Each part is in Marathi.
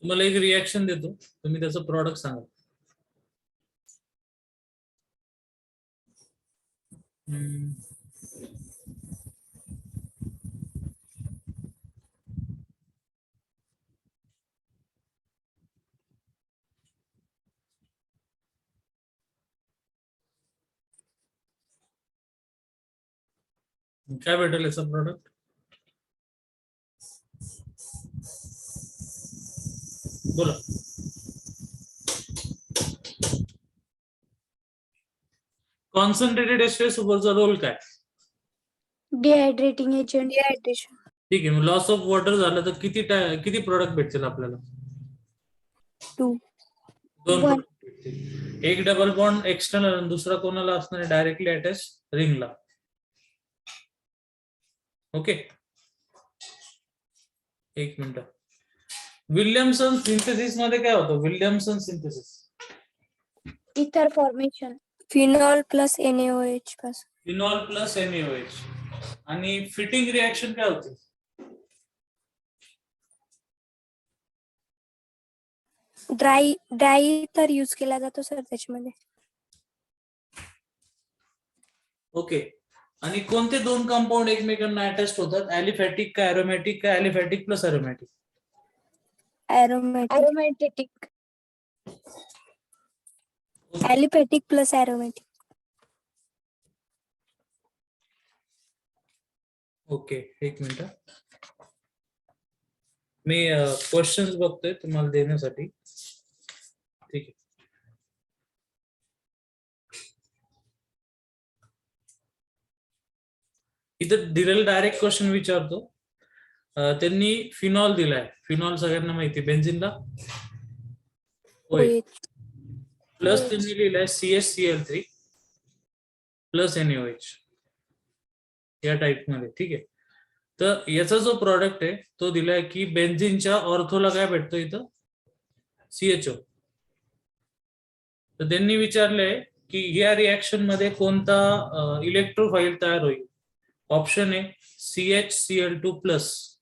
तुम्हाला एक रिएक्शन देतो, तुम्ही त्याचं प्रॉडक्ट सांगा. काय भेटेल याचं प्रॉडक्ट? बोला. कॉन्सन्ट्रेटेड H2SO4 रोल काय? डिहायड्रेटिंग एजंट. डिहायड्रेशन. ठीक आहे, मग लॉस ऑफ वॉटर झालं तर किती प्रोडक्ट भेटतील आपल्याला? 2. 2 One. product भेटतील. एक डबल बॉन्ड एक्सटर्नल आणि दुसरा कोणाला असणार आहे? डायरेक्टली अटॅच रिंगला. ओके, एक मिनिट. विल्यमसन सिंथेसिस मध्ये काय होतं? Williamson synthesis ether formation. Phenol plus NaOH पासून. Phenol plus NaOH. आणि फिटिंग रिएक्शन काय होते? ड्राय तर यूज केला जातो सर त्याच्यामध्ये. ओके, आणि कोणते दोन कंपाऊंड एकमेकांना अटॅच होतात? ॲलिफॅटिक का ॲरोमॅटिक का aliphatic plus aromatic? Aromatic. Aliphatic plus aromatic. Okay, एक मिनिट. मी क्वेश्चन्स बघतोय तुम्हाला देण्यासाठी. ठीक आहे. इथं दिलेलं डायरेक्ट क्वेश्चन विचारतो. त्यांनी फिनॉल दिलाय. फिनॉल सगळ्यांना माहिती, बेन्झिनला प्लस त्यांनी लिहिलंय CH_Cl3 प्लस NaOH या टाइप मध्ये. ठीक आहे, तर याचा जो प्रॉडक्ट आहे तो दिलाय की बेन्झिनच्या ऑर्थोला काय भेटतो इथं? CHO. तर त्यांनी विचारलंय की या रिएक्शन मध्ये कोणता इलेक्ट्रोफाईल तयार होईल? ऑप्शन आहे CHCl2 प्लस,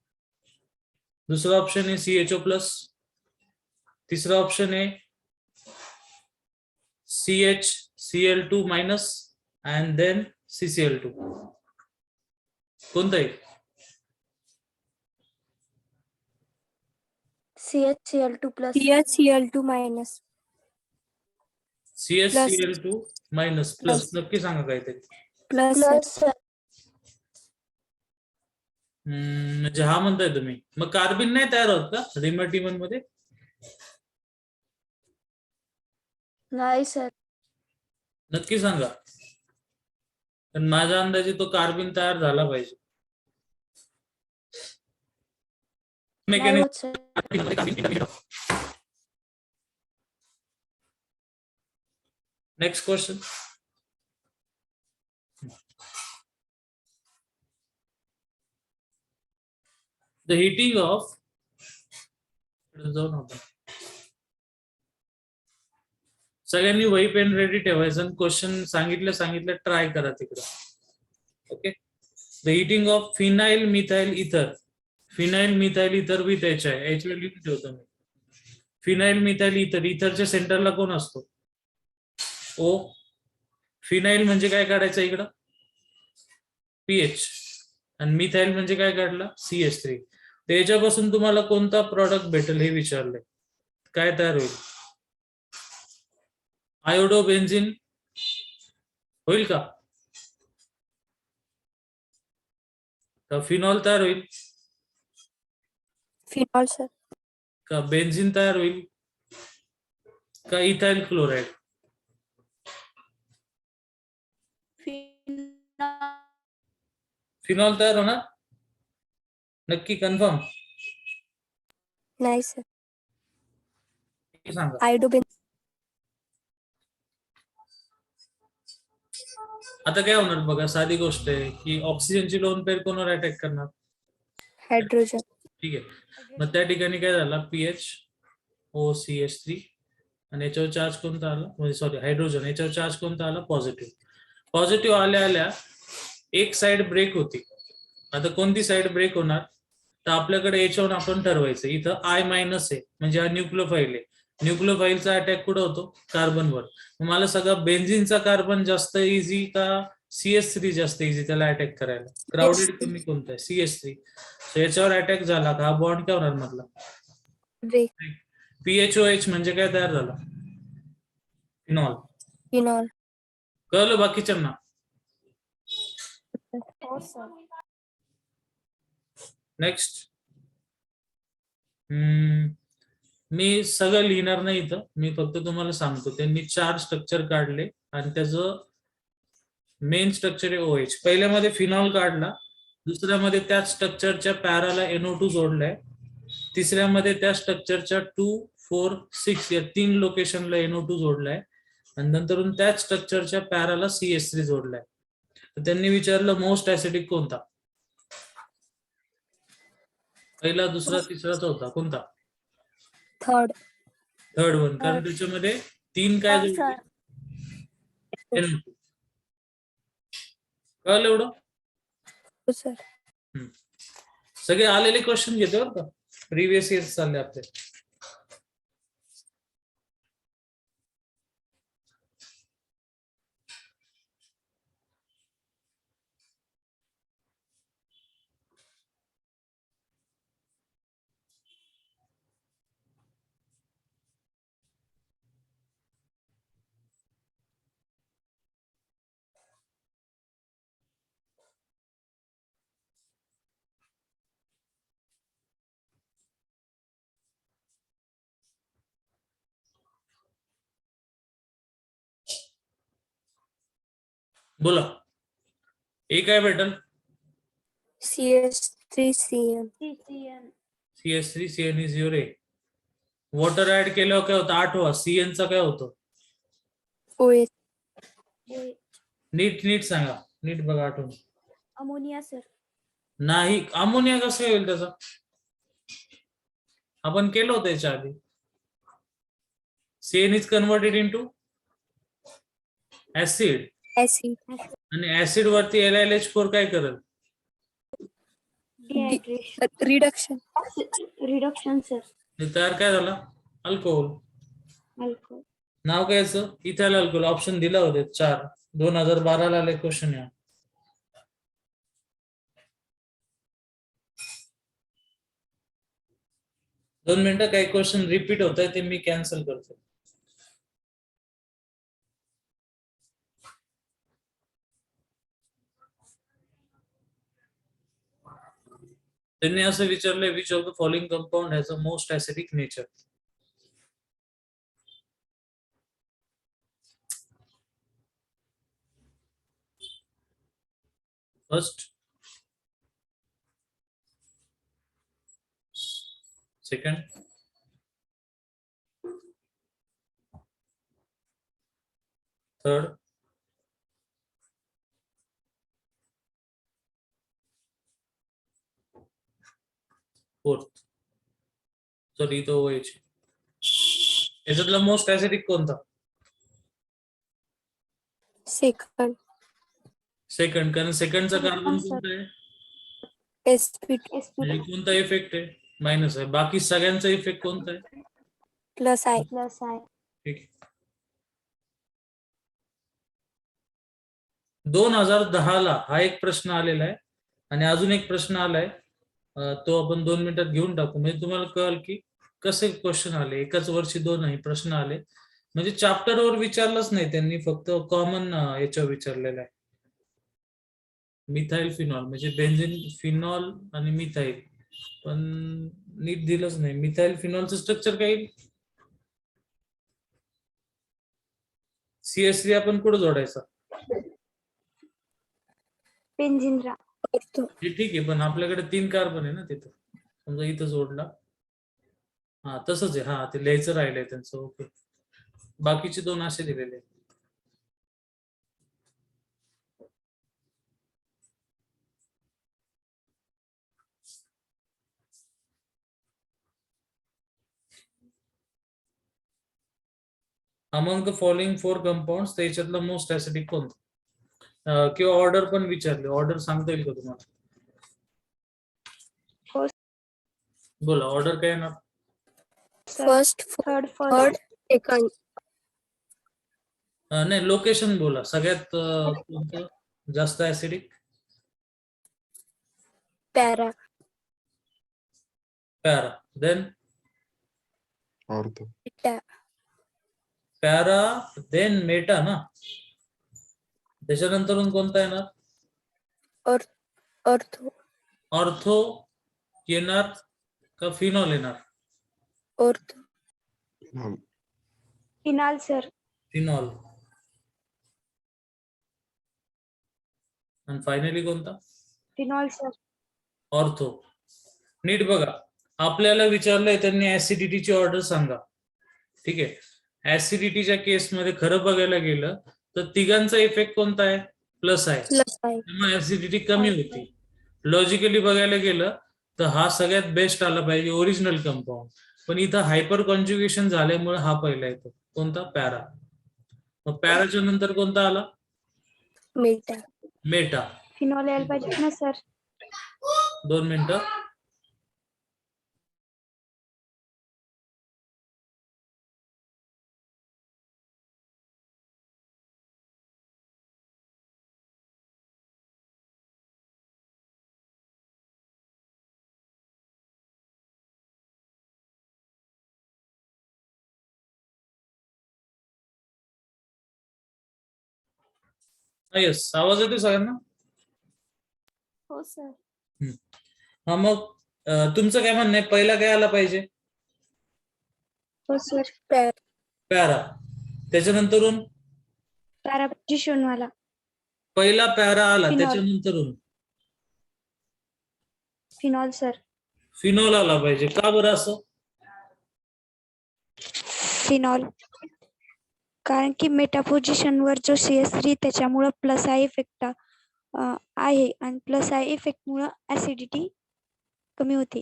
दुसरा ऑप्शन आहे CHO प्लस, तिसरा ऑप्शन आहे CHCl2 minus and then CCl2. कोणता आहे? CHCl2 plus. CHCl2 minus. CHCl2 minus plus. नक्की सांगा काय ते. प्लस. म्हणजे हा म्हणताय तुम्ही. मग कार्बिन नाही तयार होत का रिमॅटिमन मध्ये? नाही सर. नक्की सांगा, पण माझ्या अंदाजे तो कार्बिन तयार झाला पाहिजे. Next question. The heating of सगळ्यांनी वही पेन रेडी ठेवायचं. क्वेश्चन सांगितलं ट्राय करा तिकडे. Okay, the heating of phenyl methyl ether. Phenyl methyl ether with HI लिहून ठेवतो मी. फिनाइल मिथाइल इथर. इथरच्या सेंटरला कोण असतो? O. फिनाइल म्हणजे काय काढायचं इकडं? PH. आणि मिथाइल म्हणजे काय काढला? CH3. त्याच्यापासून तुम्हाला कोणता प्रॉडक्ट भेटेल हे विचारलंय. काय तयार होईल? आयोडो बेन्झिन होईल का? फिनॉल तयार होईल फिनॉल सर. का बेन्झिन तयार होईल का इथाइल क्लोराइड? फिनॉल तयार होणार? नक्की कन्फर्म? नाही सर. सांगा. आयोडो. आता काय होणार बघा, साधी गोष्ट आहे की ऑक्सिजनची लोन पेअर कोणावर अटॅक करणार? हायड्रोजन. ठीक आहे, मग त्या ठिकाणी काय झाला? PHOCH3 आणि याच्यावर चार्ज कोणता आला? म्हणजे सॉरी हायड्रोजन. याच्यावर चार्ज कोणता आला? पॉझिटिव्ह. पॉझिटिव्ह आल्या एक साइड ब्रेक होती. आता कोणती साइड ब्रेक होणार? तर आपल्याकडे याच्यावरून आपण ठरवायचं. इथं I मायनस आहे म्हणजे हा न्यूक्लियोफाईल आहे. न्यूक्लियोफाईलचा अटॅक कुठं होतो? कार्बनवर. मला सगळं बेन्झिनचा कार्बन जास्त इझी का CS3 जास्त इझी त्याला अटॅक करायला? क्राउडेड कमी कोणता आहे? CS3. याच्यावर अटॅक झाला का हा बॉन्ड काय होणार मधला? ब्रेक. PHOH म्हणजे काय तयार झालं? फिनॉल. फिनॉल. कळलं बाकीच्यांना? हो सर. नेक्स्ट. मी सगळं लिहिणार नाही इथं, मी फक्त तुम्हाला सांगतो. त्यांनी 4 स्ट्रक्चर काढले आणि त्याचं मेन स्ट्रक्चर आहे OH. पहिल्यामध्ये फिनॉल काढला, दुसऱ्यामध्ये त्याच स्ट्रक्चरच्या पॅराला NO2 जोडलाय, तिसऱ्यामध्ये त्या स्ट्रक्चरच्या 2, 4, 6 या 3 लोकेशनला NO2 जोडलाय आणि नंतरून त्याच स्ट्रक्चरच्या पॅराला CS3 जोडलाय. तर त्यांनी विचारलं मोस्ट ऍसिडिक कोणता? पहिला, दुसरा, तिसरा, चौथा कोणता? थर्ड. थर्ड वन, कारण त्याच्यामध्ये 3 काय जोडले? NO2. कळलं एवढं? हो सर. सगळे आलेले क्वेश्चन घेतो बरं का, प्रिव्हियस इयर चालले आपले. बोला, ए काय भेटल? CS3CN. CS3CN is your A. Water add केल्यावर काय होतं? आठवा CN चा काय होतं? OH. नीट सांगा, नीट बघा आठवून. Ammonia sir. नाही, अमोनिया कसं होईल त्याचा? आपण केलं होतं याच्या आधी. CN is converted into acid आणि ऍसिड वरती LiLH4 काय करेल? Reduction sir. तयार काय झाला? अल्कोहोल. नाव काय याचं? Ethyl alcohol. ऑप्शन दिला होते 4. 2012 ला आले क्वेश्चन या. दोन मिनिटं, काही क्वेश्चन रिपीट होत आहे ते मी कॅन्सल करतो. त्यांनी असं विचारलंय, which of the following compound has a most acidic nature? First, second, third, fourth. Sorry, तो OH. याच्यातला मोस्ट ऍसिडिक कोणता? सेकंड. सेकंड, कारण सेकंडचा कार्बन कोणता आहे? sp2. म्हणजे कोणता इफेक्ट आहे? मायनस आहे. बाकी सगळ्यांचा इफेक्ट कोणता आहे? प्लस आहे. ठीक आहे. 2010 ला हा एक प्रश्न आलेला आहे आणि अजून एक प्रश्न आलाय, तो आपण 2 मिनिटात घेऊन टाकू. म्हणजे तुम्हाला कळेल की कसे क्वेश्चन आले. एकाच वर्षी 2 प्रश्न आले. म्हणजे चॅप्टर वर विचारलंच नाही त्यांनी, फक्त कॉमन याच्यावर विचारलेलं आहे. मिथाइल फिनॉल म्हणजे बेन्झिन, फिनॉल आणि मिथाइल, पण नीट दिलंच नाही. मिथाइल फिनॉलचं स्ट्रक्चर काय? CS3 आपण कुठं जोडायचा? बेन्झिनला. ठीक आहे, पण आपल्याकडे 3 कार्बन आहे ना तिथं. समजा इथं जोडला, हा तसंच आहे. हा, ते लिहायचं राहिलंय त्यांचं. ओके, बाकीचे 2 असे दिलेले. अमंग द फॉलोइंग 4 कंपाऊंड्स त्याच्यातला मोस्ट ऍसिडिक कोणता? किंवा ऑर्डर पण विचारले. ऑर्डर सांगता येईल का तुम्हाला? बोला ऑर्डर काय येणार? फर्स्ट थर्ड सेकंड नाही, लोकेशन बोला. सगळ्यात कोणतं जास्त ऍसिडिक? Para para. Then ortho. Meta para, then meta ना. त्याच्यानंतर कोणता येणार? ऑर्थो ऑर्थो येणार का फिनॉल येणार? Ortho phenol. Phenol sir. Phenol. आणि फायनली कोणता? Phenol sir. ऑर्थो. नीट बघा, आपल्याला विचारलंय त्यांनी ऍसिडिटीची ऑर्डर सांगा. ठीक आहे, ऍसिडिटीच्या केसमध्ये खरं बघायला गेलं तर तिघांचा इफेक्ट कोणता आहे? प्लस आहे, प्लस आहे. त्यामुळे ऍसिडिटी कमी होती. लॉजिकली बघायला गेलं तर हा सगळ्यात बेस्ट आला पाहिजे, ओरिजिनल कंपाऊंड. पण इथं हायपर कॉन्ज्युगेशन झाल्यामुळे हा पहिला येतो. कोणता? पॅरा. मग पॅराच्या नंतर कोणता आला? मेटा. मेटा. फिनॉल यायला पाहिजे ना सर. 2 मिनिटं. येस, आवाज येतो सगळ्यांना? हो सर. हा, मग तुमचं काय म्हणणं आहे, पहिला काय आला पाहिजे? हो सर. पॅरा. त्याच्यानंतरून पॅरा पोझिशन वाला. पहिला पॅरा आला, फिनॉल. त्याच्यानंतरून फिनॉल सर. फिनॉल आला पाहिजे. का बरं असं? फिनॉल कारण की मेटा पोझिशन वर जो CS3 त्याच्यामुळे प्लस आय इफेक्ट आहे आणि प्लस आय इफेक्ट मुळे ऍसिडिटी कमी होते.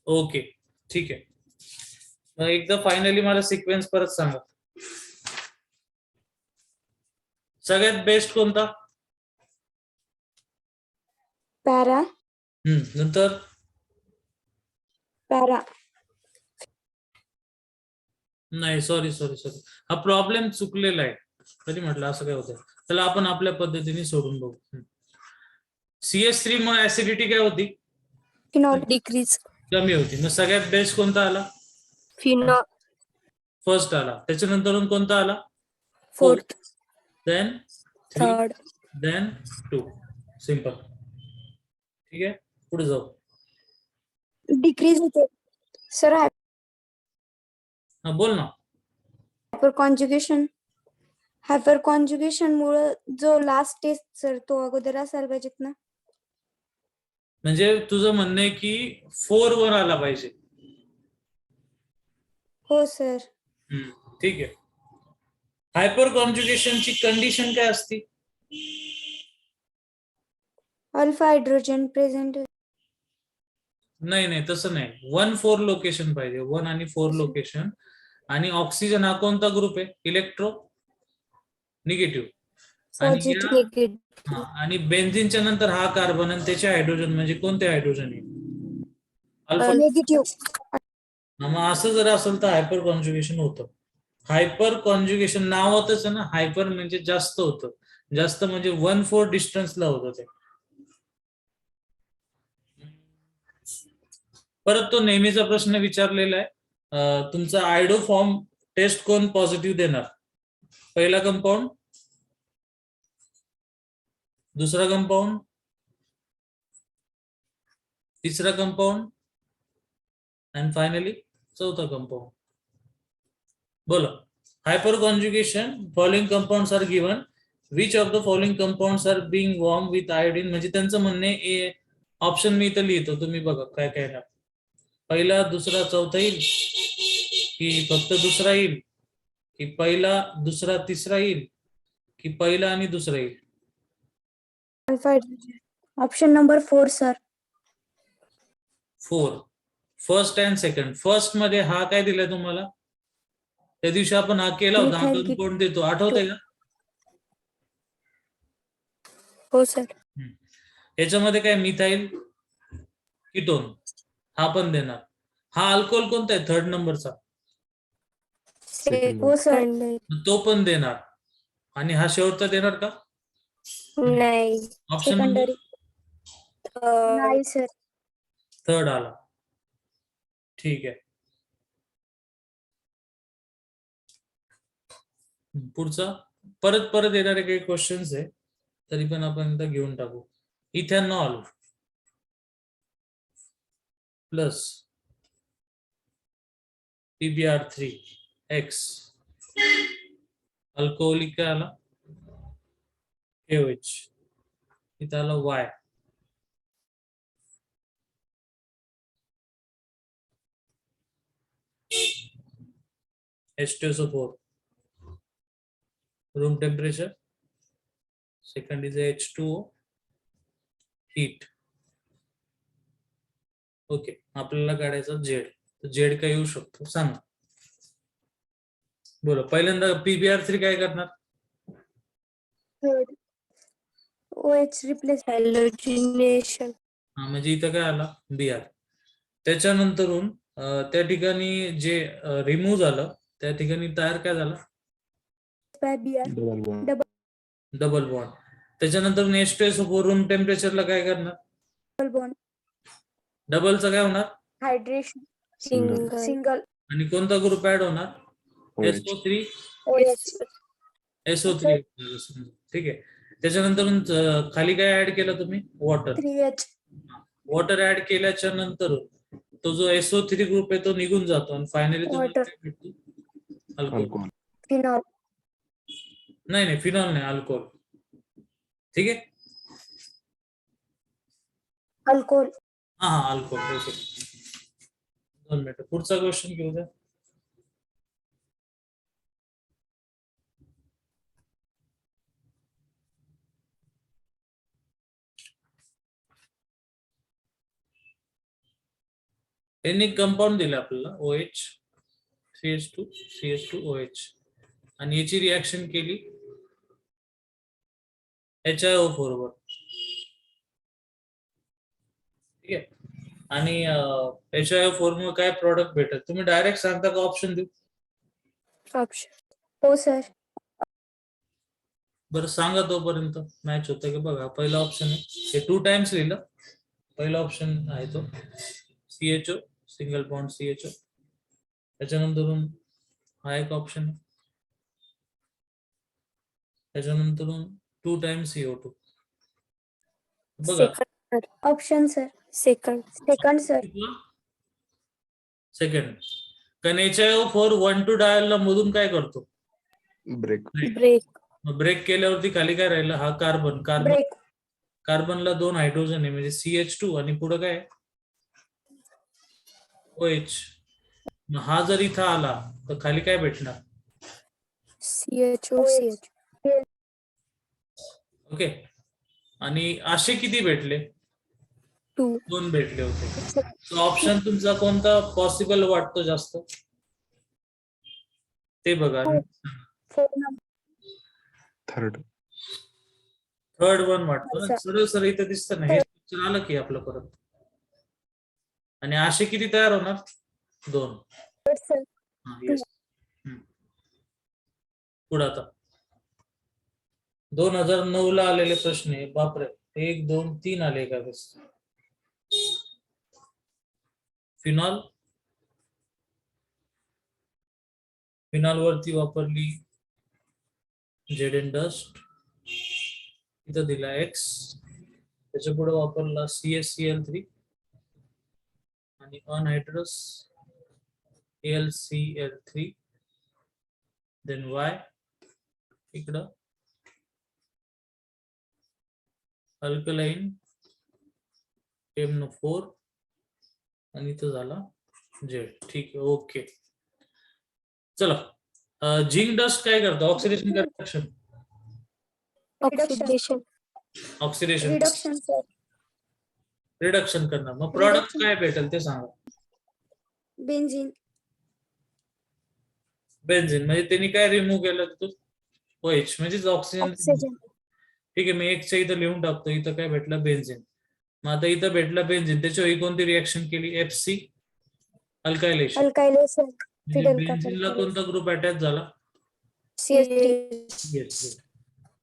ओके, ठीक आहे. मग एकदा फायनली मला सिक्वेन्स परत सांगा. सगळ्यात बेस्ट कोणता? पॅरा. नंतर पॅरा. नाही, सॉरी, हा प्रॉब्लेम चुकलेला आहे. तरी म्हटलं असं काय होतं. त्याला आपण आपल्या पद्धतीने सोडून बघू. CS3 मुळे ऍसिडिटी काय होती? Phenol decrease. कमी होती. मग सगळ्यात बेस्ट कोणता आला? फिनॉल. फर्स्ट आला. त्याच्यानंतर कोणता आला? Fourth. Then third. Then 2. Simple. ठीक आहे, पुढे जाऊ. डिक्रीज होते सर. हा, बोल ना. हायपर कॉन्जुगेशन मुळे जो लास्ट टेस्ट सर तो अगोदर असायला पाहिजेत ना. म्हणजे तुझं म्हणणं आहे की 4 वर आला पाहिजे. हो सर. ठीक आहे. हायपर कॉन्जुगेशनची कंडिशन काय असती? Alpha hydrogen present. नाही, तसं नाही. 1-4 लोकेशन पाहिजे. 1 आणि 4 लोकेशन. आणि ऑक्सिजन हा कोणता ग्रुप आहे? Electro negative. पॉझिटिव्ह. आणि बेन्झिनच्या नंतर हा कार्बन आणि त्याचे हायड्रोजन म्हणजे कोणते हायड्रोजन आहे? अल्फा. निगेटिव्ह. मग असं जर असेल तर हायपर कॉन्जुगेशन होतं. हायपर कॉन्जुगेशन नावातच आहे ना, हायपर म्हणजे जास्त होतं. जास्त म्हणजे 1-4 डिस्टन्सला होतं ते. परत तो नेहमीचा प्रश्न विचारलेला आहे, तुमचा आयडो फॉर्म टेस्ट कोण पॉझिटिव्ह देणार? पहिला कंपाऊंड, दुसरा कंपाऊंड, तिसरा कंपाऊंड आणि फायनली चौथा कंपाऊंड. बोला. Hyperconjugation following compounds are given. Which of the following compounds are being warm with iodine? म्हणजे त्यांचं म्हणणे ऑप्शन मी इथं लिहितो, तुम्ही बघा काय काय ना. पहिला, दुसरा, चौथा येईल की फक्त दुसरा येईल, की पहिला, दुसरा, तिसरा येईल, की पहिला आणि दुसरा येईल? Alpha hydrogen. Option number 4 sir. 4. First and second. First मध्ये हा काय दिलाय तुम्हाला? त्या दिवशी आपण हा केला होता, हा मिथाइल कंपाऊंड देतो, आठवतंय का? हो सर. याच्यामध्ये काय मिथाइल कीटोन हा पण देणार. हा अल्कोहोल कोणता आहे 3rd नंबरचा? Second हो सर. तो पण देणार. आणि हा शेवटचा देणार का? नाही. ऑप्शन सेकंडरी नाही सर. 3rd आला. ठीक आहे. पुढचा परत परत येणारे काही क्वेश्चन्स आहे, तरी पण आपण एकदा घेऊन टाकू. इथेनॉल प्लस PbR3 अल्कोहोलिक काय आला? KOH. इथं आला Y. H2SO4 room temperature. Second is H2O heat. Okay, आपल्याला काढायचं Z. तर Z काय येऊ शकतो सांगा. बोला, पहिल्यांदा PbR3 काय करणार? OH replace halogenation. हा, म्हणजे इथं काय आला? Br. त्याच्यानंतरून त्या ठिकाणी जे रिमूव्ह झालं त्या ठिकाणी तयार काय झालं? double bond. Double bond. त्याच्यानंतर H2SO4 रूम टेम्परेचरला काय करणार? डबलचं काय होणार? हायड्रेशन. Single. सिंगल. आणि कोणता ग्रुप ऍड होणार? OH. SO3. OH. SO3. ठीक आहे. त्याच्यानंतर खाली काय ऍड केलं तुम्ही? वॉटर. 3H. वॉटर ऍड केल्याच्या नंतर तो जो SO3 ग्रुप आहे तो निघून जातो आणि finally Water. Alcohol. Alcohol. Phenol. नाही, फिनॉल नाही, अल्कोहोल. ठीक आहे. अल्कोहोल. हा, अल्कोहोल. ओके, 2 मिनिटं. पुढचा क्वेश्चन घेऊ द्या. यांनी कंपाऊंड दिले आपल्याला OH CH2 CH2OH आणि याची रिएक्शन केली HiO4 वर. ठीक आहे. आणि HiO4 मुळे काय प्रोडक्ट भेटत? तुम्ही डायरेक्ट सांगता का ऑप्शन देऊ? ऑप्शन. हो सर. बरं सांगा, तोपर्यंत मॅच होतं की बघा. पहिला ऑप्शन आहे, हे 2 टाइम्स लिहिलं. पहिला ऑप्शन आहे तो CHO सिंगल बॉन्ड CHO. त्याच्यानंतरून हा एक ऑप्शन आहे. त्याच्यानंतरून 2 टाइम्स CO2. बघा option sir. Second sir. Second. कारण HiO4 1,2 डायलला मधून काय करतो? Break. ब्रेक. ब्रेक केल्यावरती खाली काय राहिलं? हा कार्बन. ब्रेक. कार्बनला 2 हायड्रोजन आहे म्हणजे CH2 आणि पुढे काय? OH. हा जर इथं आला तर खाली काय भेटणार? CHO. ओके. आणि असे किती भेटले? 2 भेटले होते. ऑप्शन तुमचा कोणता पॉसिबल वाटतो जास्त ते बघा. Third. 3rd वन वाटतो. सरळ सरळ इथं दिसतं ना, हे स्ट्रक्चर आलं की आपलं परत. आणि असे किती तयार होणार? 2. पुढे आता 2009 ला आलेले प्रश्न आहे. बापरे, 1 2 3 आले का? फिनॉल वरती वापरली ZN डस्ट. इथं दिला X. त्याच्या पुढे वापरला CaCl3 आणि अनहायड्रस AlCl3. Then Y. इकडं अल्कलाइन MnO4 आणि इथं झाला Z. ठीक आहे, ओके. चला, झिंक डस्ट काय करतं? ऑक्सिडेशन का reduction? Oxidation. Reduction sir. Reduction करणार. मग प्रॉडक्ट काय भेटेल ते सांगा. बेन्झीन. बेन्झीन म्हणजे त्यांनी काय रिमूव्ह केलं? तिथून OH म्हणजेच ऑक्सिजन. ठीक आहे, मी Xच्या इथं लिहून टाकतो. इथं काय भेटलं? बेन्झीन. मग आता इथं भेटलं बेन्झिन, त्याच्या वेळी कोणती रिएक्शन केली? FC अल्कायलेशन. अल्कायलेशन. म्हणजे फिडल बेन्झिनला कोणता ग्रुप अटॅच झाला? CH3. येस.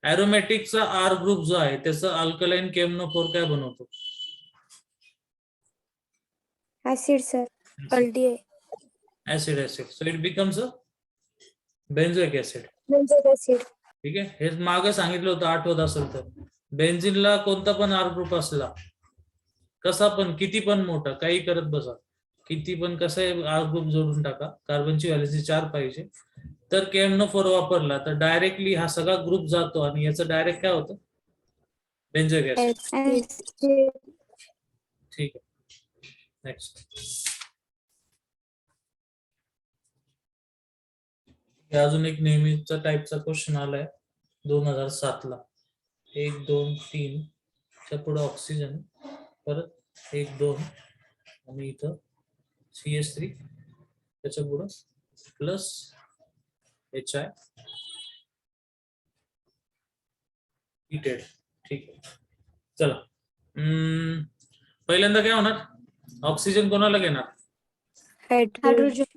ॲरोमॅटिकचा R ग्रुप जो आहे त्याचं अल्कलाईन KMnO4 काय बनवतो? Acid sir. Aldehyde. Acid. So it becomes a benzoic acid. Benzoic acid. ठीक आहे. हे मागं सांगितलं होतं, आठवत असेल तर. बेन्झिनला कोणता पण R ग्रुप असला, कसा पण, किती पण मोठा, काही करत बसा, किती पण कसा R ग्रुप जोडून टाका, कार्बनची व्हॅलेन्सी 4 पाहिजे, तर KMnO4 वापरला तर डायरेक्टली हा सगळा ग्रुप जातो आणि याचं डायरेक्ट काय होतं? बेन्झोइक ऍसिड. ठीक आहे. नेक्स्ट. अजून एक नेहमीचा टाईपचा क्वेश्चन आलाय 2007 ला. 1 2 3 च्या पुढे ऑक्सिजन, परत 1 2 आणि इथं CH3, त्याच्या पुढे प्लस HI इटेड. ठीक आहे. चला, पहिल्यांदा काय होणार? ऑक्सिजन कोणाला घेणार? हायड्रोजन.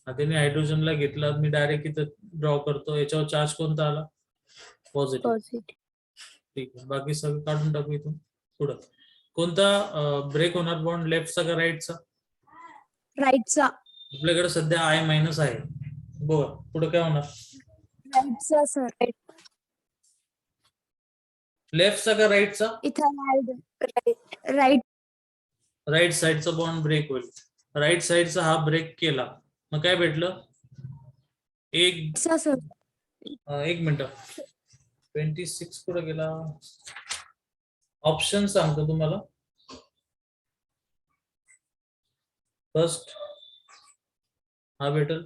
त्याने हायड्रोजनला घेतला. मी डायरेक्ट इथं ड्रॉ करतो. याच्यावर चार्ज कोणता आला? पॉझिटिव्ह. ठीक आहे. बाकी सगळं काढून टाकू इथून. पुढं कोणता ब्रेक होणार बॉन्ड? लेफ्टचा का राईटचा? राईटचा. आपल्याकडे सध्या I- आहे. बघा पुढे काय होणार? राईटचा सर. लेफ्टचा का राईटचा? इथाइल. राईट. राईट साइडचा बॉन्ड ब्रेक होईल. राईट साइडचा हा ब्रेक केला, मग काय भेटलं? एक सर. एक मिनिट, 26 कुठे गेला? ऑप्शन सांगतो तुम्हाला. फर्स्ट हा भेटल,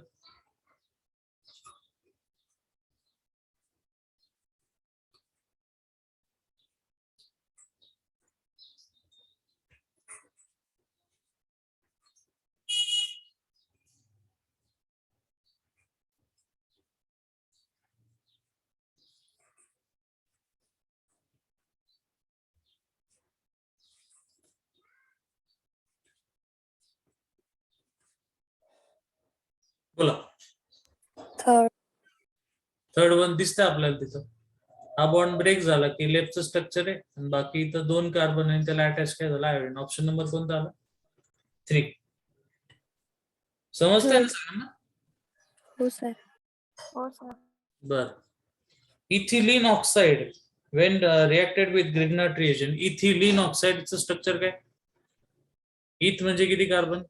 बोला. थर्ड वन दिसतंय आपल्याला तिथं. हा बॉन्ड ब्रेक झाला की लेफ्टचं स्ट्रक्चर आहे आणि बाकी इथं 2 कार्बन आणि त्याला अटॅच काय झाला? आयोडीन. ऑप्शन नंबर कोणता आला? 3. समजतंय ना सगळ्यांना? हो सर. हो सर. बर. Ethylene oxide when reacted with Grignard reagent, ethylene ऑक्साइडचं स्ट्रक्चर काय? इथ म्हणजे किती कार्बन?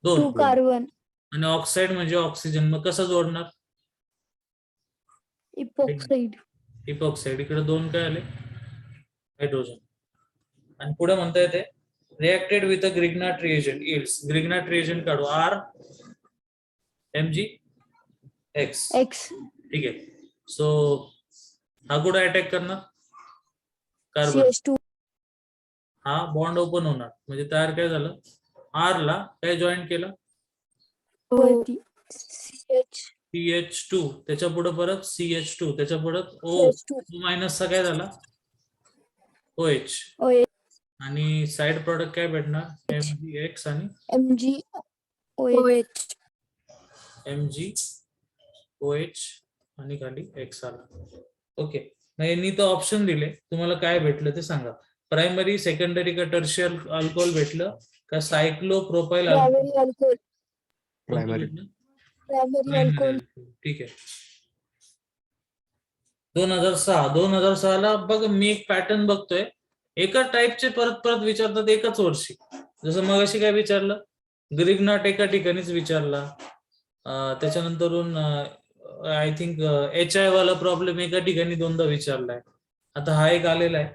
2 कार्बन. आणि ऑक्साइड म्हणजे ऑक्सिजन. मग कसं जोडणार? इपॉक्साइड. इपॉक्साइड. इकडे 2 काय आले? हायड्रोजन. आणि पुढे म्हणता येते reacted with a Grignard reagent yields. Grignard reagent काढू. R MgX. ठीक आहे. सो हा कुठे अटॅक करणार? कार्बन. CH2. हा बॉन्ड ओपन होणार, म्हणजे तयार काय झालं? R ला काय जॉईन केलं? CH2, त्याच्या पुढे परत CH2, त्याच्या पुढे O मायनसचा काय झाला? OH. आणि साइड प्रोडक्ट काय भेटणार? MgX आणि MgOH आणि खाली X आला. ओके. मग यांनी तर ऑप्शन दिले, तुम्हाला काय भेटलं ते सांगा. प्रायमरी, सेकंडरी का टर्शियल अल्कोहोल भेटलं का सायक्लोप्रोपाइल अल्कोहोल? प्रायमरी. ठीक आहे. 2006 ला बघ, मी एक पॅटर्न बघतोय, एका टाईपचे परत परत विचारतात एकाच वर्षी. जसं मग अशी काय विचारलं, ग्रिग्नार्ड एका ठिकाणीच विचारला, त्याच्यानंतरून आय थिंक HI वाला प्रॉब्लेम एका ठिकाणी 2दा विचारलाय. आता हा एक आलेला आहे,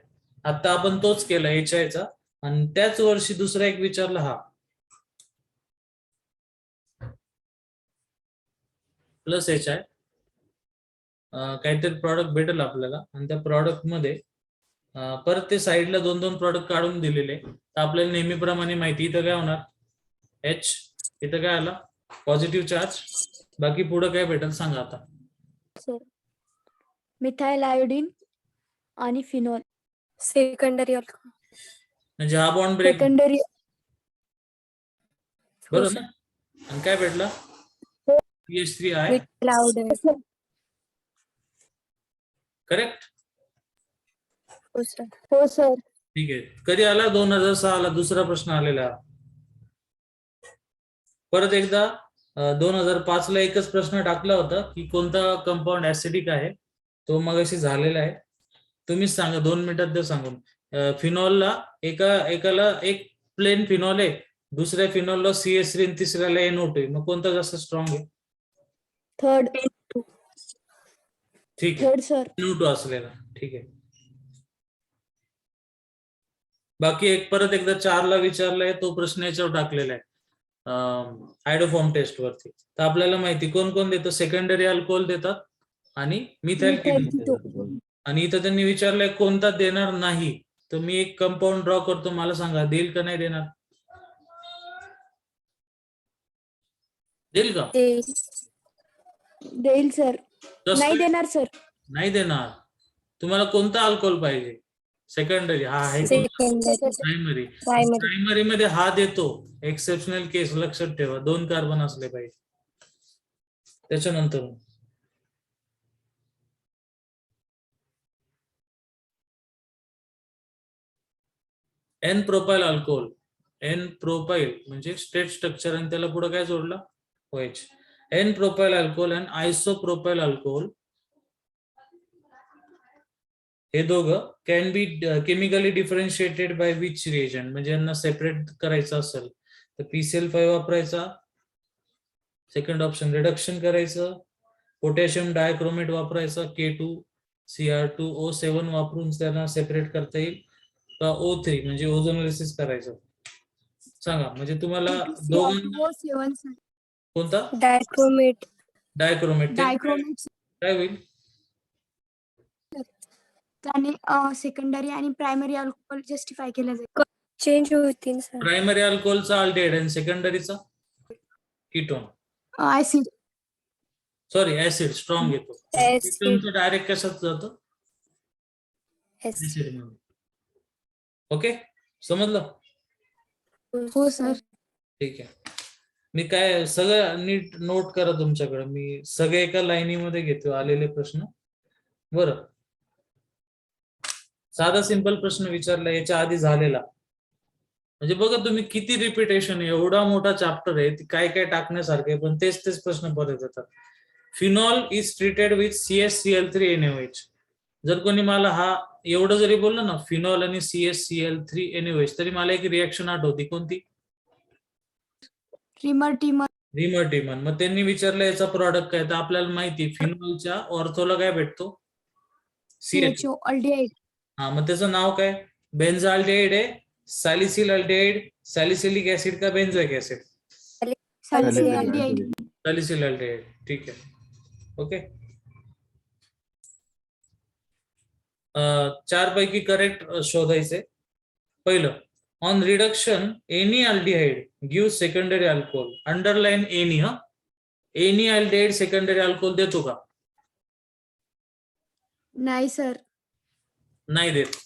आता आपण तोच केला HI चा, आणि त्याच वर्षी दुसरा एक विचारला हा प्लस HI. काहीतरी प्रॉडक्ट भेटेल आपल्याला आणि त्या प्रॉडक्ट मध्ये परत ते साईडला 2-2 प्रॉडक्ट काढून दिलेले. तर आपल्याला नेहमीप्रमाणे माहिती, इथं काय होणार? H, इथं काय आला? Positive charge. बाकी पुढे काय भेटेल सांगा आता. मिथाइल आयोडीन आणि फिनॉल. Secondary alcohol. म्हणजे हा बॉन्ड ब्रेक सेकंडरी बरोबर ना. आणि काय भेटला CH3 आहे लाऊड आहे. करेक्ट. हो सर. हो सर. ठीक आहे. कधी आला 2006 ला दुसरा प्रश्न आलेला. परत एकदा 2005 ला एकच प्रश्न टाकला होता की कोणता कंपाऊंड ऍसिडिक आहे. तो मगाशी झालेला आहे. तुम्हीच सांगा 2 मिनिटात ते सांगून. फिनॉलला एकाला एक प्लेन फिनॉल आहे, दुसऱ्या फिनॉलला CH3 आणि तिसऱ्याला NO2 आहे. मग कोणता जास्त स्ट्रॉंग आहे? थर्ड. ठीक आहे, थर्ड सर. NO2 असलेला. ठीक आहे. बाकी एक परत एकदा 4 ला विचारलाय तो प्रश्न याच्यावर टाकलेला आहे आयडोफॉर्म टेस्ट वरती. तर आपल्याला माहिती कोण कोण देतं, सेकंडरी अल्कोहोल देतात आणि मिथाइल कीटोन देतात. आणि इथं त्यांनी विचारलंय कोणता देणार नाही. तर मी एक कंपाऊंड ड्रॉ करतो, मला सांगा देईल का नाही देणार? देईल का? देईल सर. नाही देणार सर. नाही देणार. तुम्हाला कोणता अल्कोहोल पाहिजे? सेकंडरी. हा आहे प्रायमरी. प्रायमरी मध्ये हा देतो. एक्सेप्शनल केस लक्षात ठेवा, 2 कार्बन असले पाहिजे. त्याच्यानंतर N propyl alcohol. N propyl म्हणजे स्टेट स्ट्रक्चर आणि त्याला पुढे काय जोडला? OH. एन प्रोपाइल अल्कोहोल आणि आयसोप्रोपाइल अल्कोहोल हे दोघं can be chemically differentiated by which reagent. म्हणजे यांना सेपरेट करायचं असेल तर PCl5 वापरायचा. सेकंड ऑप्शन रिडक्शन करायचं. पोटॅशियम डायक्रोमेट वापरायचा. K2Cr2O7 वापरून त्यांना सेपरेट करता येईल. का O3 म्हणजे ओझोनोलिसिस करायचं. सांगा म्हणजे तुम्हाला दोघांना कोणता? डायक्रोमेट. डायक्रोमेट. काय होईल? त्याने सेकंडरी आणि प्रायमरी अल्कोहोल जस्टिफाय केलं जाईल. चेंज होतील सर. प्रायमरी अल्कोहोलचा अल्डिहाइड आणि सेकंडरीचा ketone. Acid. Sorry acid strong येतो. कीटोनचं डायरेक्ट कशात जातं? ऍसिड मध्ये. ओके, समजलं? हो सर. ठीक आहे. मी काय सगळं नीट नोट करा तुमच्याकडे. मी सगळे एका लाईनीमध्ये घेतो आलेले प्रश्न. बरं, साधा सिंपल प्रश्न विचारला याच्या आधी झालेला. म्हणजे बघा तुम्ही किती रिपिटेशन आहे. एवढा मोठा चॅप्टर आहे, काय काय टाकण्यासारखे, पण तेच तेच प्रश्न परत येतात. Phenol is treated with CHCl3NaOH. जर कोणी मला हा एवढं जरी बोललं ना फिनॉल आणि CHCl3NaOH तरी मला एक रिएक्शन आठवती. कोणती? रिमर्टिमन. मग त्यांनी विचारलं याचा प्रॉडक्ट काय, तर आपल्याला माहिती फिनॉलच्या ऑर्थोला काय भेटतो? CHO aldehyde. हा, मग त्याचं नाव काय? बेन्झाल्डिहाइड आहे, सॅलिसिल अल्डिहाइड, सॅलिसिलिक ऍसिड का बेन्झोइक ऍसिड? सॅलिसिल अल्डिहाइड. ठीक आहे. ओके, 4 पैकी करेक्ट शोधायचे. पहिलं, on reduction any aldehyde give secondary alcohol. Underline any. Any aldehyde secondary alcohol देतो का? नाही सर. नाही देत.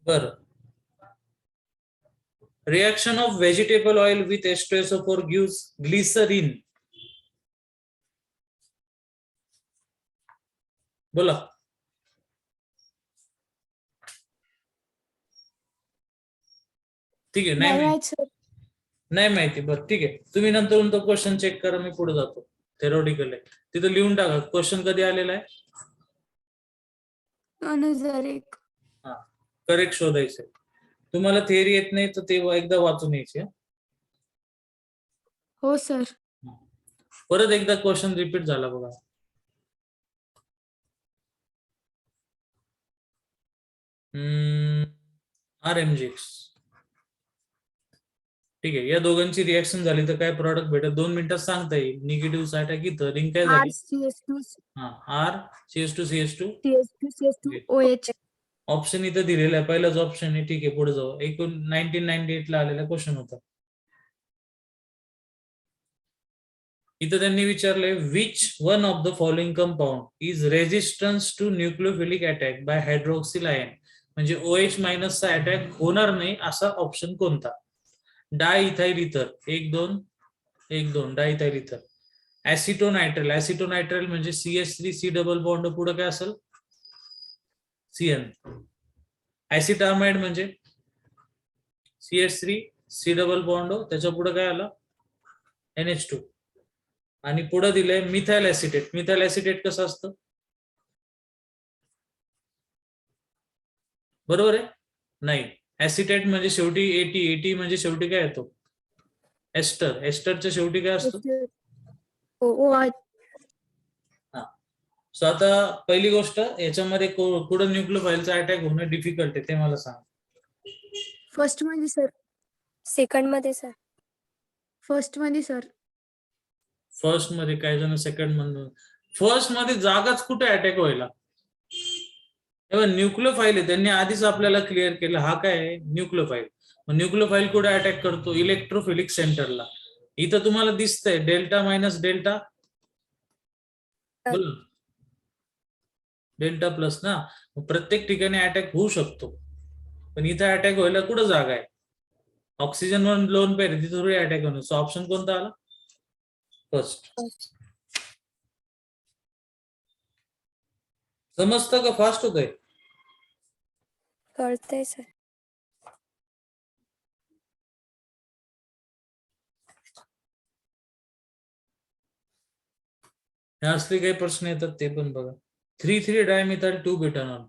बरं, reaction of vegetable oil with H2SO4 gives glycerin. बोला. ठीक आहे. नाही माहिती. बरं ठीक आहे, तुम्ही नंतर तो क्वेश्चन चेक करा. मी पुढे जातो. थेरोटिकल आहे तिथं लिहून टाका क्वेश्चन कधी आलेला आहे. 2001. हा, करेक्ट शोधायचं. तुम्हाला थिअरी येत नाही तर ते एकदा वाचून यायचे. हो सर. परत एकदा क्वेश्चन रिपीट झाला बघा. RMGX. ठीक आहे, या दोघांची रिएक्शन झाली तर काय प्रॉडक्ट भेटत 2 मिनिटात सांगता येईल. निगेटिव्ह साईड आहे की तर रिंग काय झाली? OH. ऑप्शन इथं दिलेला आहे, पहिलाच ऑप्शन आहे. ठीक आहे, पुढे जाऊ. 1998 ला आलेला क्वेश्चन होता. इथं त्यांनी विचारले which one of the following compound is resistance to nucleophilic attack by hydroxyl ion, म्हणजे OH मायनसचा अटॅक होणार नाही असा ऑप्शन कोणता? डायइथाइल इथर 1 2 डायइथाइल इथर. ऍसिटोनायट्राइल, ऍसिटोनायट्राइल म्हणजे CH3 डबल बॉन्ड पुढे काय असेल? CN. ऍसिटामाइड म्हणजे CH3 डबल बॉन्ड त्याच्या पुढे काय आलं? NH2. आणि पुढे दिलंय मिथाइल ऍसिटेट. मिथाइल ऍसिटेट कसं असतं? बरोबर आहे? नाही, ऍसिटेट म्हणजे शेवटी एटी म्हणजे शेवटी काय येतो? एस्टर. एस्टरच्या शेवटी काय असतो? OH. सो आता पहिली गोष्ट याच्यामध्ये कुठं न्यूक्लियोफाईलचा अटॅक होणं डिफिकल्ट आहे ते मला सांग. फर्स्ट मध्ये सर. सेकंड मध्ये सर. फर्स्ट मध्ये सर. फर्स्ट मध्ये, काही जण सेकंड म्हणून. फर्स्ट मध्ये जागाच कुठे अटॅक व्हायला? न्यूक्लियोफाईल आहे, त्यांनी आधीच आपल्याला क्लिअर केलं हा काय आहे? न्यूक्लियोफाईल. मग न्यूक्लियोफाईल कुठे अटॅक करतो? इलेक्ट्रोफिलिक सेंटरला. इथं तुम्हाला दिसतंय डेल्टा मायनस डेल्टा, बोला डेल्टा प्लस ना. प्रत्येक ठिकाणी अटॅक होऊ शकतो, पण इथं अटॅक व्हायला कुठं जागा आहे? ऑक्सिजन वर लोन पेर तिथे थोडी अटॅक होणार. सो ऑप्शन कोणता आला? फर्स्ट. समजतं का? फास्ट होत आहे? कळतंय सर. असले काही प्रश्न येतात ते पण बघा. 3,3 डायमिथाइल 2 बिटानॉल.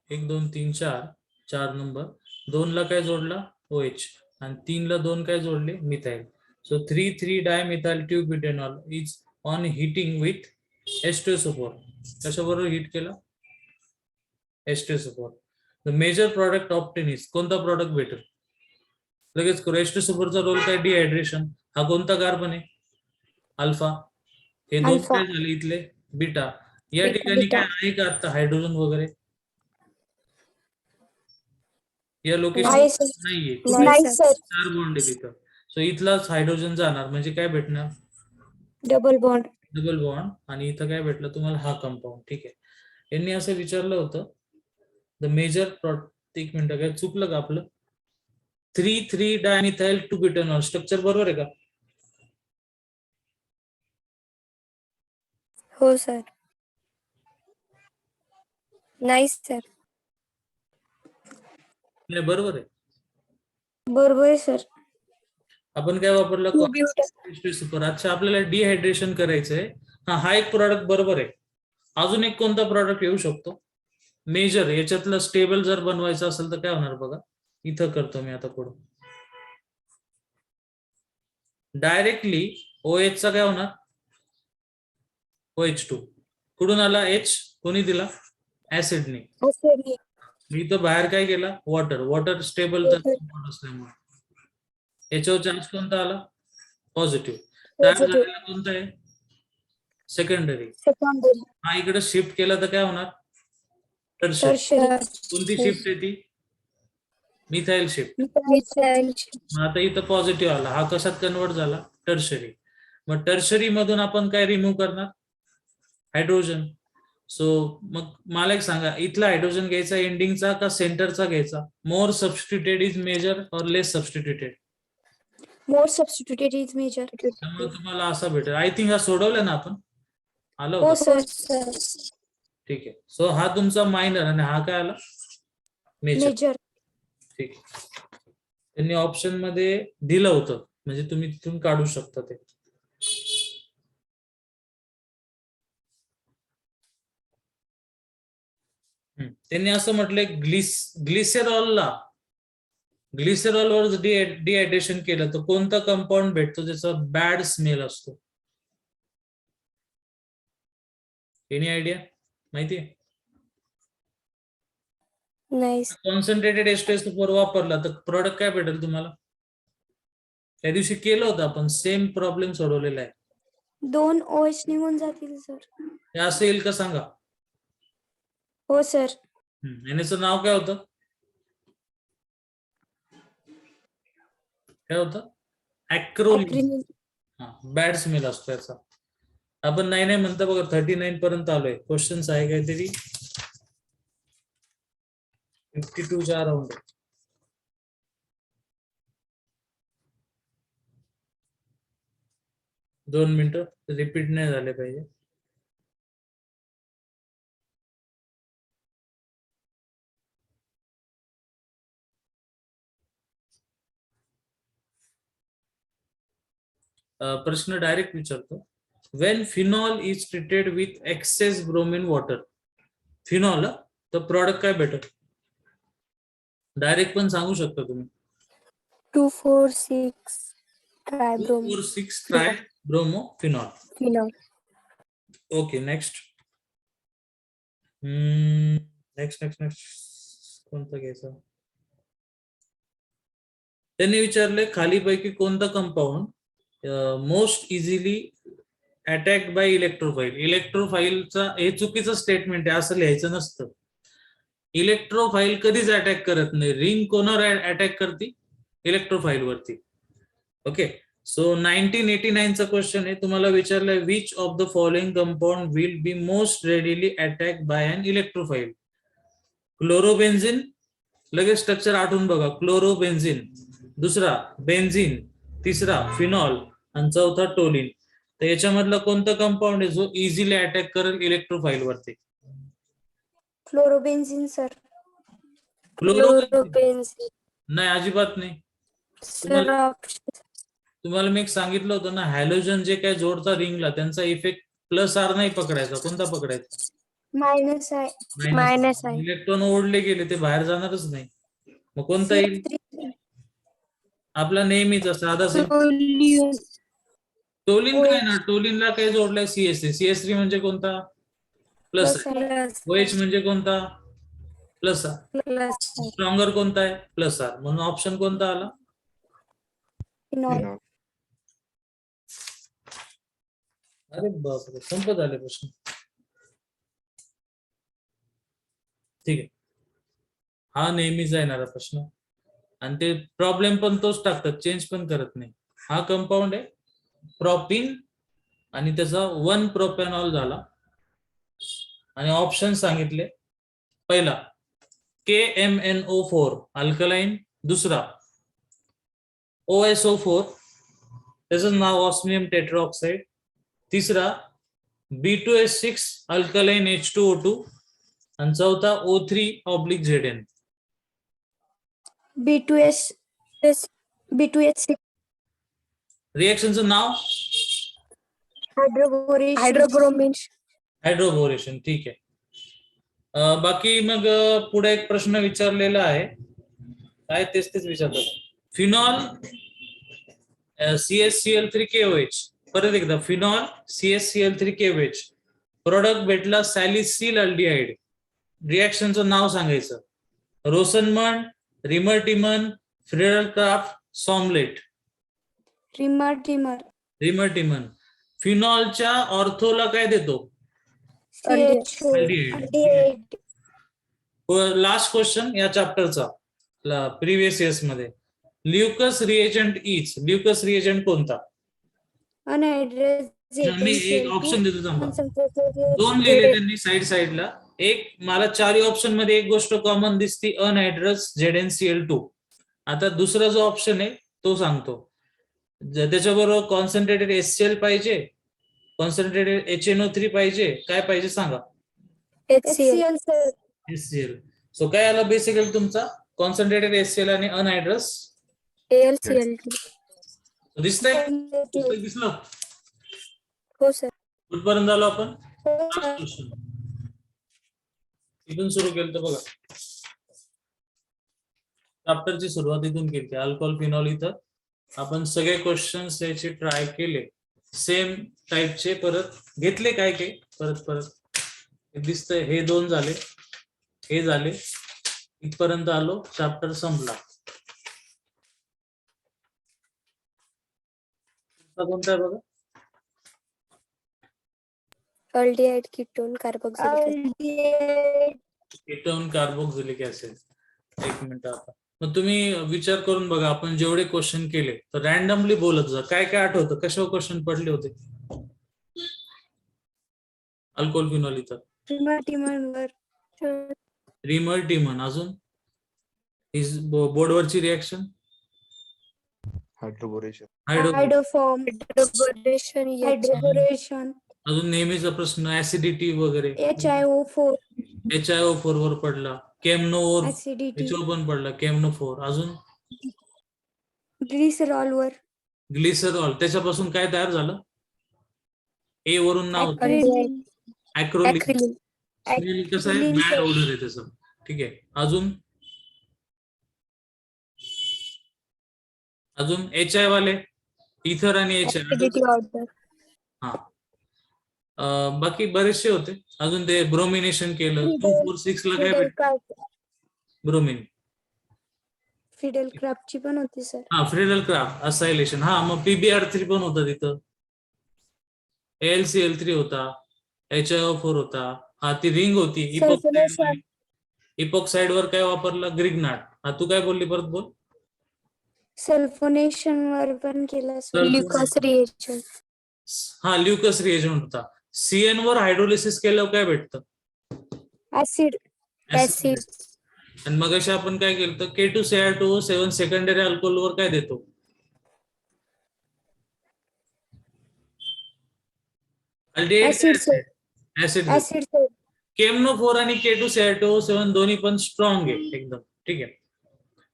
1 2 3 4 4 नंबर. 2 ला काय जोडला? OH. आणि 3 ला 2 काय जोडले? Methyl. So 3,3 dimethyl 2 butanol is on heating with H2SO4. कशाबरोबर हिट केला? H2SO4. The major product obtained is, कोणता प्रॉडक्ट भेटेल? लगेच करू. H2SO4 चा रोल काय? डिहायड्रेशन. हा कोणता कार्बन आहे? अल्फा. हे 2 अल्फा. काय झाले इथले? बीटा. या बीटा. ठिकाणी काय आहे का आता हायड्रोजन वगैरे? या लोकेशन आहे सर. नाहीये. नाही नाही सर. सर. 4 बॉन्ड आहे तिथं. सो इथलाच हायड्रोजन जाणार, म्हणजे काय भेटणार? Double bond. Double bond. आणि इथं काय भेटलं तुम्हाला? हा कंपाऊंड. ठीक आहे. यांनी असं विचारलं होतं द मेजर एक मिनिट, काय चुकलं का आपलं? 3,3 डायमिथाइल 2 बिटानॉल स्ट्रक्चर बरोबर आहे का? हो सर. नाही सर. नाही, बरोबर आहे. बरोबर आहे सर. आपण काय वापरलं? Two buta- super. अच्छा, आपल्याला डिहायड्रेशन करायचंय. हा एक प्रॉडक्ट बरोबर आहे. अजून एक कोणता प्रॉडक्ट येऊ शकतो? मेजर. याच्यातलं स्टेबल जर बनवायचं असेल तर काय होणार बघा. इथं करतो मी आता पुढे. डायरेक्टली OH चा काय होणार? OH2. कुठून आला H? कोणी दिला? ऍसिडने. acid. मी इथं बाहेर काय केला? वॉटर. वॉटर स्टेबल असल्यामुळे याच्यावर चार्ज कोणता आला? पॉझिटिव्ह. तयार Positive. झालेला कोणता आहे? सेकंडरी. Secondary. हा इकडे शिफ्ट केला तर काय होणार? टर्शरी. Tertiary. कोणती शिफ्ट आहे ती? Methyl shift. मिथाइल. मग आता इथं पॉझिटिव्ह आला, हा कशात कन्वर्ट झाला? टर्शरी. मग टर्शरी मधून आपण काय रिमूव्ह करणार? हायड्रोजन. सो मग मला एक सांगा, इथला हायड्रोजन घ्यायचा एंडिंगचा का सेंटरचा घ्यायचा? मोर सबस्टिट्युटेड इज मेजर और लेस substituted? More substituted is major. त्यामुळे तुम्हाला असा भेटेल. आय थिंक हा सोडवलं ना आपण? आलं हो होतं? सर. ठीक आहे. सो हा तुमचा मायनर आणि हा काय आला? मेजर. Major. ठीक आहे. त्यांनी ऑप्शन मध्ये दिलं होतं, म्हणजे तुम्ही तिथून काढू शकता ते. त्यांनी असं म्हटलंय ग्लिसेरॉलवर डिहायड्रेशन केलं तर कोणता कंपाऊंड भेटतो ज्याचा बॅड स्मेल असतो? Any idea? माहितीये? नाही. कॉन्सन्ट्रेटेड H2SO4 वापरला तर प्रोडक्ट काय भेटेल तुम्हाला? त्या दिवशी केलं होतं आपण, सेम प्रॉब्लेम सोडवलेला आहे. 2 OH निघून जातील सर. हे असं येईल का सांगा? हो सर. याचं नाव काय होतं? काय होतं? ऍक्रोलिन. हा बॅड स्मेल असतो याचा. आपण नाही नाही म्हणता बघा 39 पर्यंत आलोय. क्वेश्चन्स आहे काहीतरी 52 च्या अराउंड. दोन मिनिटं रिपीट नाही झाले पाहिजे. प्रश्न डायरेक्ट विचारतो. When phenol is treated with excess bromine water, phenol तर प्रॉडक्ट काय भेटत? डायरेक्ट पण सांगू शकता तुम्ही. 2,4,6 tribromo 2,4,6 tri bromo phenol. Phenol. Okay next. Next next next कोणतं घ्यायचं? त्यांनी विचारले खालीपैकी कोणतं compound most easily attacked by electrophile. इलेक्ट्रोफाईलचा हे चुकीचं स्टेटमेंट आहे, असं लिहायचं नसतं. इलेक्ट्रोफाईल कधीच अटॅक करत नाही. रिंग कोणावर अटॅक करते? इलेक्ट्रोफाईल वरती. ओके सो 1989 चा क्वेश्चन आहे. तुम्हाला विचारलंय which of the following compound will be most readily attack by an electrophile. Chlorobenzene, लगेच स्ट्रक्चर आठवून बघा. क्लोरोबेन्झिन, दुसरा बेन्झिन, तिसरा फिनॉल आणि चौथा टोलिन. तर याच्यामधलं कोणतं कंपाऊंड आहे जो इझिली अटॅक करेल इलेक्ट्रोफाईल वरती? फ्लोरोबेन्झिन सर. क्लोरोबेन्झिन. नाही, अजिबात नाही. सर ऑप्शन तुम्हाला मी एक सांगितलं होतं ना, हॅलोजन जे काय जोडता रिंगला त्यांचा इफेक्ट प्लस आर नाही पकडायचा. कोणता पकडायचा? मायनस आहे. मायनस आहे. इलेक्ट्रॉन ओढले गेले ते बाहेर जाणारच नाही. मग कोणता येईल? आपला नेहमीचा साधा सोल्युशन. टोलिन. काय ना, टोलिनला काय जोडलंय? CS3. CS3 म्हणजे कोणता? प्लस. प्लस. OH म्हणजे कोणता? Plus R. प्लस. स्ट्रॉंगर कोणता आहे? Plus R. म्हणून ऑप्शन कोणता आला? फिनॉल. फिनॉल. अरे बापरे, संपत झाले प्रश्न. ठीक आहे, हा नेहमीचा येणारा प्रश्न आणि ते प्रॉब्लेम पण तोच टाकतात, चेंज पण करत नाही. हा कंपाऊंड आहे प्रॉपिन आणि त्याचा 1 प्रोपॅनॉल झाला आणि ऑप्शन सांगितले. पहिला KMNO4 अल्कलाइन, दुसरा OSO4 त्याचं नाव ऑस्मियम टेट्राऑक्साइड, तिसरा B2H6 अल्कलाइन H2O2 आणि चौथा O3/ZN. B2H6 रिएक्शनचं नाव हायड्रोब्रोमिन. हायड्रोबोरेशन. ठीक आहे. बाकी मग पुढे एक प्रश्न विचारलेला आहे, काय तेच विचारतात. फिनॉल CSCl3KOH, परत एकदा फिनॉल CSCl3KOH प्रोडक्ट भेटला सॅलिसिल अल्डिहाइड. रिएक्शनचं नाव सांगायचं. रोसनमन, रिमर्टिमन, फ्रेडरक्राफ्ट, सॉमलेट. रिमर्टिमन. फिनॉलच्या ऑर्थोला काय देतो? अल्डिहाइड. लास्ट क्वेश्चन या चॅप्टरचा प्रिव्हियस इयर्स मध्ये. ल्युकस रिएजंट इज. ल्युकस रिएजंट कोणता? मी एक ऑप्शन देतो थांबा. दोन लिहिले त्यांनी साईडला. एक मला चारही ऑप्शन मध्ये एक गोष्ट कॉमन दिसती, अनहायड्रस ZnCl2. आता दुसरा जो ऑप्शन आहे तो सांगतो. त्याच्याबरोबर कॉन्सन्ट्रेटेड HCl पाहिजे, कॉन्सन्ट्रेटेड HNO3 पाहिजे, काय पाहिजे सांगा? HCl. सो काय आलं बेसिकली तुमचा? कॉन्सन्ट्रेटेड HCl आणि अनहायड्रस AlCl2. दिसतंय? दिसलं? हो सर. कुठपर्यंत आलो आपण? इथून सुरू केलं तर बघा, चॅप्टरची सुरुवात इथून केली. अल्कोहोल फिनॉल इथं आपण सगळे क्वेश्चन्स याचे ट्राय केले, सेम टाईपचे परत घेतले. काय काय परत दिसतंय. हे 2 झाले, हे झाले, इथपर्यंत आलो, चॅप्टर संपला. कोणता आहे बघा? Aldehyde ketone carboxylic acid. Ketone carboxylic acid. एक मिनिट आता मग तुम्ही विचार करून बघा, आपण जेवढे क्वेश्चन केले तर रॅन्डमली बोलत जा. काय काय आठवतं, कशावर क्वेश्चन पडले होते अल्कोहोल फिनॉल इथर? टिमर रिमर टिमन. अजून बोर्डवरची रिॲक्शन हायड्रोबोरेशन. हायड्रोफॉर्म Hydroboration, हायड्रोबोरेशन अजून नेहमीचा प्रश्न ऍसिडिटी वगैरे. HiO4 HiO4 वर पडला. केमनोवर ऍसिडिटी याच्यावर पण पडला, केमनोफोर. अजून ग्लिसरॉलवर ग्लिसरॉल. त्याच्यापासून काय तयार झालं? ए वरून नाव होतं. ऍक्रिलिन ऍक्रोलिन. acrylic, स्मेल कसं आहे, acryliन बॅड ऑर्डर आहे त्याचं. ठीक आहे. अजून HI वाले इथर आणि HI. acidity order, हा. बाकी बरेचसे होते. अजून ते ब्रोमिनेशन केलं. 246 ला काय भेटतं? ब्रोमिन. फिडेल क्राफ्टची पण होती सर. हा, फ्रिडल क्राफ्ट असायलेशन. हा, मग PbR3 पण होता तिथं. AlCl3 होता. HiO4 होता. हा, ती रिंग होती. Sulfonation. इपॉक्साइड वर काय वापरलं? ग्रिग्नाट. हा, तू काय बोलली, परत बोल. सल्फोनेशन वर पण केलं सर. Lucas reagent, हा, ल्युकस रिएजंट होता. CN वर हायड्रोलिसिस केल्यावर काय भेटतं? ऍसिड acid, आणि मग अशा आपण काय केलं, K2Cr2O7 सेकंडरी अल्कोहोल वर काय देतो? Acid acid. ऍसिड केमनोफोर आणि K2Cr2O7 दोन्ही पण स्ट्रॉंग आहे एकदम. ठीक आहे.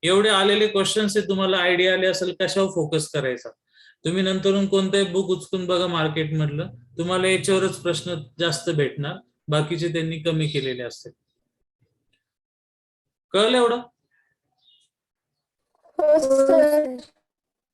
एवढे आलेले क्वेश्चन्स आहे, तुम्हाला आयडिया आले असेल कशावर फोकस करायचा. तुम्ही नंतरून कोणतंही बुक उचकून बघा मार्केट मधलं, तुम्हाला याच्यावरच प्रश्न जास्त भेटणार. बाकीचे त्यांनी कमी केलेले असते. कळलं एवढं? हो सर.